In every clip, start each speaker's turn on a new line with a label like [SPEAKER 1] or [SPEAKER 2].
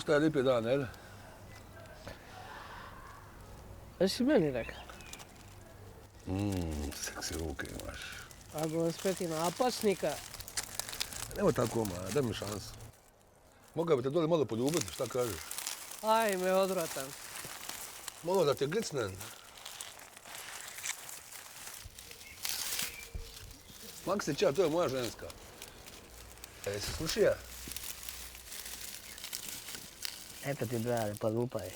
[SPEAKER 1] Šta je lijepi dan, jel?
[SPEAKER 2] Jesi meni rekao?
[SPEAKER 1] Seksi ruke imaš.
[SPEAKER 2] A gospetina opasnika.
[SPEAKER 1] Nemoj tako, daj mi šansu. Mogao bi te dole malo poljubiti, šta kažeš?
[SPEAKER 2] Ajme, odvratan.
[SPEAKER 1] Malo da te glicnem. Maksića, to je moja ženska. Jesi slušija?
[SPEAKER 3] Eto ti, brale, pa lupaj.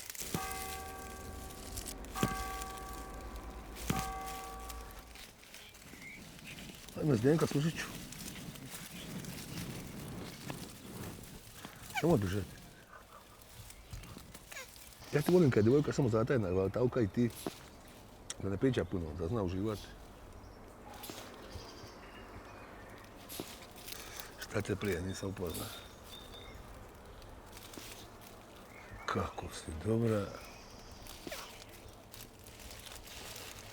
[SPEAKER 1] Ajme, Zdenka, slušit ću. Nemoj bježati. Ja ti volim kad je djevojka samo zatajna, tauka i ti. Da ne priča puno, da zna uživati. Šta te prije, nisam upoznao. Kako si dobra.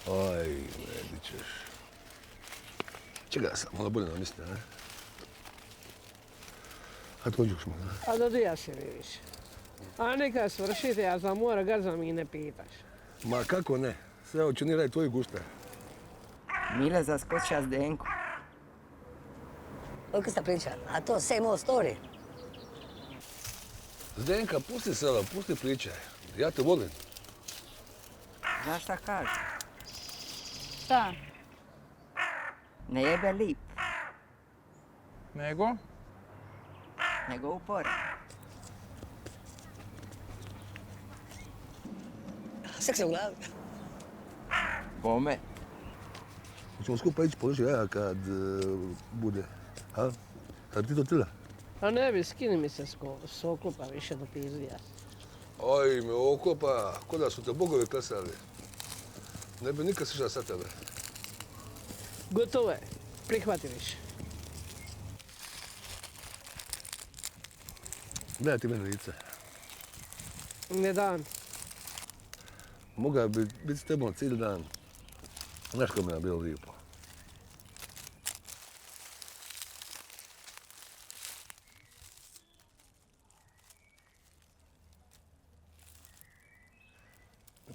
[SPEAKER 1] Aj, medit ćeš. Čega sam, malo bolje namisli, ne? A to ćeš mi, ne?
[SPEAKER 2] A da ja se vidiš. A neka svršite, ja za mora gaza mi ne pitaš.
[SPEAKER 1] Ma kako ne? Sve hoću ni raditi tvoji gušta.
[SPEAKER 3] Mile zaskočila Zdenku.
[SPEAKER 4] Koliko ste pričali? A to same old story.
[SPEAKER 1] Zdenka, pusti sela, pusti priče. Ja te volim.
[SPEAKER 3] Znaš šta kaže?
[SPEAKER 5] Šta?
[SPEAKER 3] Ne jebe lip,
[SPEAKER 5] Nego?
[SPEAKER 3] nego upora.
[SPEAKER 4] Seks je u glavi.
[SPEAKER 3] Bome.
[SPEAKER 1] Hoćemo skupa ići položi jaja kad bude. A? Kad ti to tila?
[SPEAKER 2] A ne bi, skini mi se s oklopa više do pizdija.
[SPEAKER 1] Aj me oklopa, ko da su te bogovi klesali. Ne bi nikad sišla sa tebe.
[SPEAKER 2] Gotovo je, prihvati više.
[SPEAKER 1] Daj ti meni lice.
[SPEAKER 2] Ne dan.
[SPEAKER 1] Mogao bi biti s tebom cijeli dan. Znaš kako mi je bilo lijepo.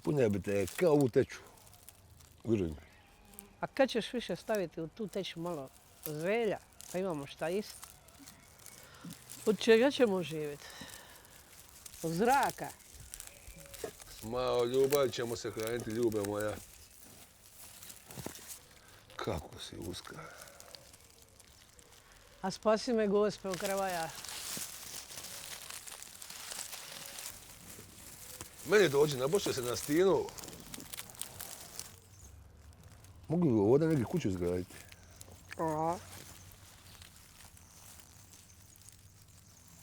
[SPEAKER 1] Punja bi te kao ovu teču. Vjeruj mi.
[SPEAKER 2] A kad ćeš više staviti u tu teću malo zelja, pa imamo šta isti? Od čega ćemo živjeti? Od zraka.
[SPEAKER 1] Ma, o ljubav ćemo se hraniti, ljube moja. Kako si uska.
[SPEAKER 2] A spasi me, Gospe, u kravaja.
[SPEAKER 1] Meni dođi, nabošće se na stinu. Mogu li ovdje neki kuću izgraditi?
[SPEAKER 2] A?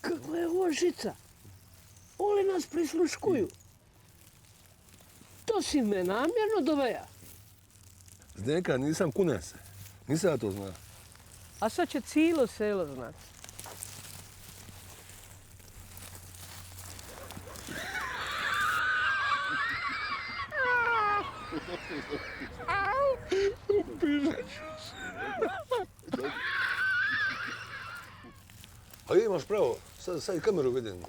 [SPEAKER 2] Kakva je ovo žica? Oni nas prisluškuju. To si me namjerno doveja.
[SPEAKER 1] Zdenka, nisam kunem se. Nisam ja to zna.
[SPEAKER 2] A sad će cijelo selo znati.
[SPEAKER 1] A imaš pravo, sad i kameru vidim.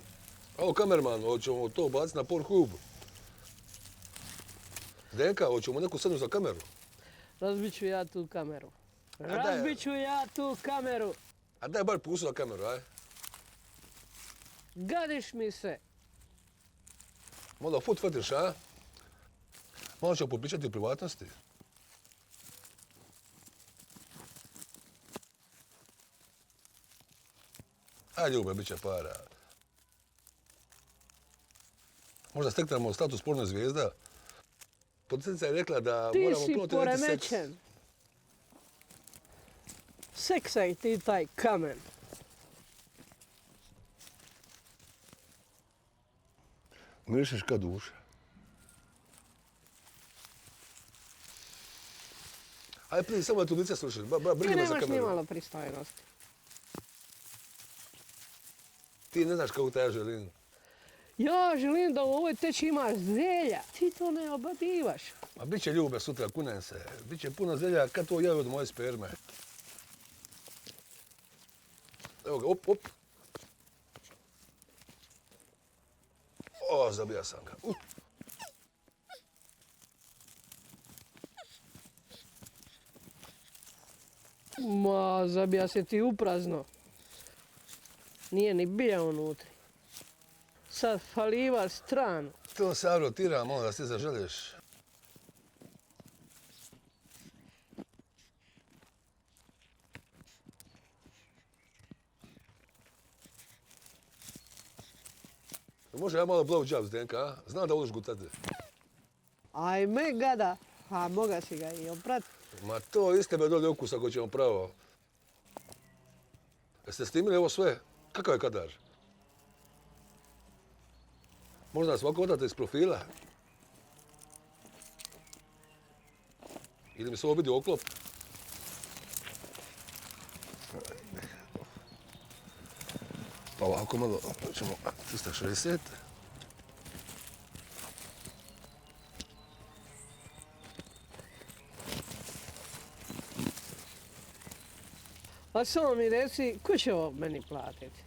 [SPEAKER 1] Alo, kamerman, hoćemo to baciti na Pornhub. Zdenka, hoćemo neku scenu za kameru.
[SPEAKER 2] Razbit ću ja tu kameru.
[SPEAKER 1] daj.
[SPEAKER 2] Razbit ću ja tu kameru.
[SPEAKER 1] A daj bar pusu na kameru, aj.
[SPEAKER 2] Gadiš mi se.
[SPEAKER 1] Malo foot fetiš, a? Malo ćemo popričati o privatnosti. Aj, ljube, bit će para. Možda steknemo status porno zvijezda. Podsjetica je rekla da
[SPEAKER 2] Ti
[SPEAKER 1] moramo
[SPEAKER 2] si
[SPEAKER 1] puno trenirati seks.
[SPEAKER 2] poremećen. Seksaj ti taj kamen.
[SPEAKER 1] Mirišeš ka duša. Aj, prije, samo da tu lice slušaj.
[SPEAKER 2] Ti
[SPEAKER 1] Brigi me za
[SPEAKER 2] nemaš
[SPEAKER 1] kameru.
[SPEAKER 2] nimalo pristojnosti.
[SPEAKER 1] Ti ne znaš kako te ja želim.
[SPEAKER 2] Ja želim da u ovoj teći imaš zelja. Ti to ne obadivaš.
[SPEAKER 1] A bit će ljube sutra, kunem se. Biće puno zelja kad to javi od moje sperme. Evo ga, op, op. O, zabija sam ga.
[SPEAKER 2] Ma, zabija se ti uprazno. Nije ni bilja unutri. Sad faliva stranu.
[SPEAKER 1] To se rotira, malo da ti zaželiš. Može ja malo blow job, Zdenka, a? Znam da voliš gutati.
[SPEAKER 2] Ajme, gada. A moga si ga i oprat.
[SPEAKER 1] Ma to iz tebe dolje ukusa ako ćemo pravo. Jeste snimili ovo sve? Kakav je kadar? Možda nas ovako odate iz profila? Ili mi se ovo vidi oklop? Pa ovako malo ćemo 360.
[SPEAKER 2] A samo mi reci, ko će ovo meni platiti?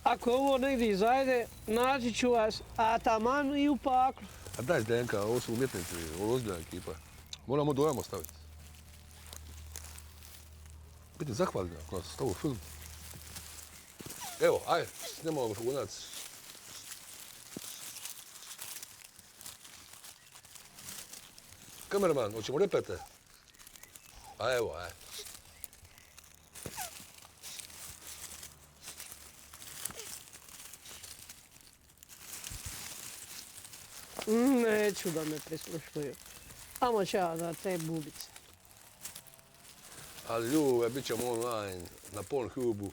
[SPEAKER 2] Ako ovo negdje zajde, naći ću vas, a taman i u paklu.
[SPEAKER 1] A daj Zdenka, ovo su umjetnici, ovo je ozbiljna ekipa. Moramo dojam ostaviti. Biti zahvalni ako nas stavu u film. Evo, ajde, snimamo vrhunac. Kamerman, hoćemo repete? A evo, ajde.
[SPEAKER 2] Neću da me prisluškuju. Amo ću ja da te bubice.
[SPEAKER 1] Ali ljube, bit ćemo online, na Pornhubu.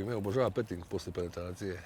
[SPEAKER 1] Me obožava petting poslije penetracije.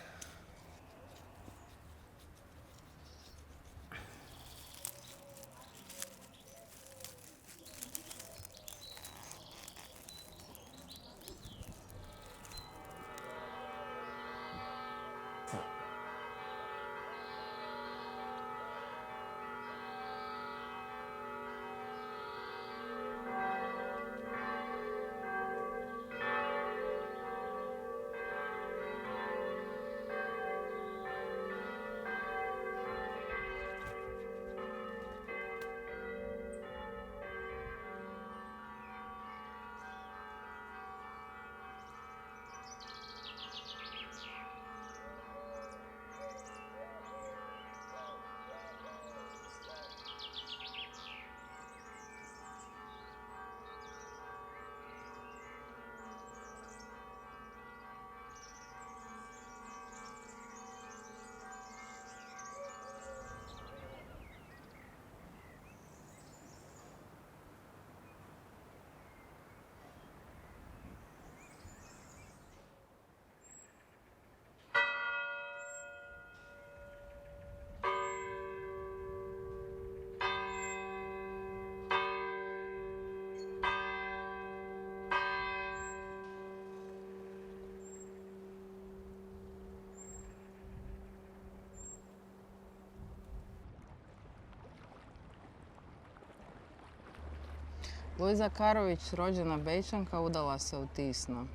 [SPEAKER 5] Luiza Karović, rođena Bečanka, udala se u Tisno.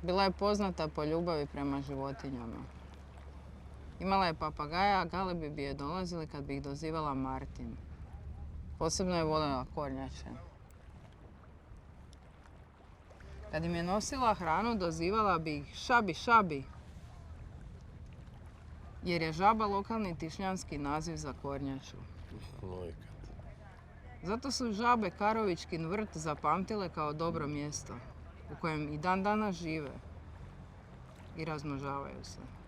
[SPEAKER 5] Bila je poznata po ljubavi prema životinjama. Imala je papagaja, a galebi bi je dolazili kad bi ih dozivala Martin. Posebno je voljela kornjače. Kad im je nosila hranu, dozivala bi ih šabi, šabi. Jer je žaba lokalni tišnjanski naziv za kornjaču. Zato su žabe Karovićkin vrt zapamtile kao dobro mjesto u kojem i dan danas žive i razmnožavaju se.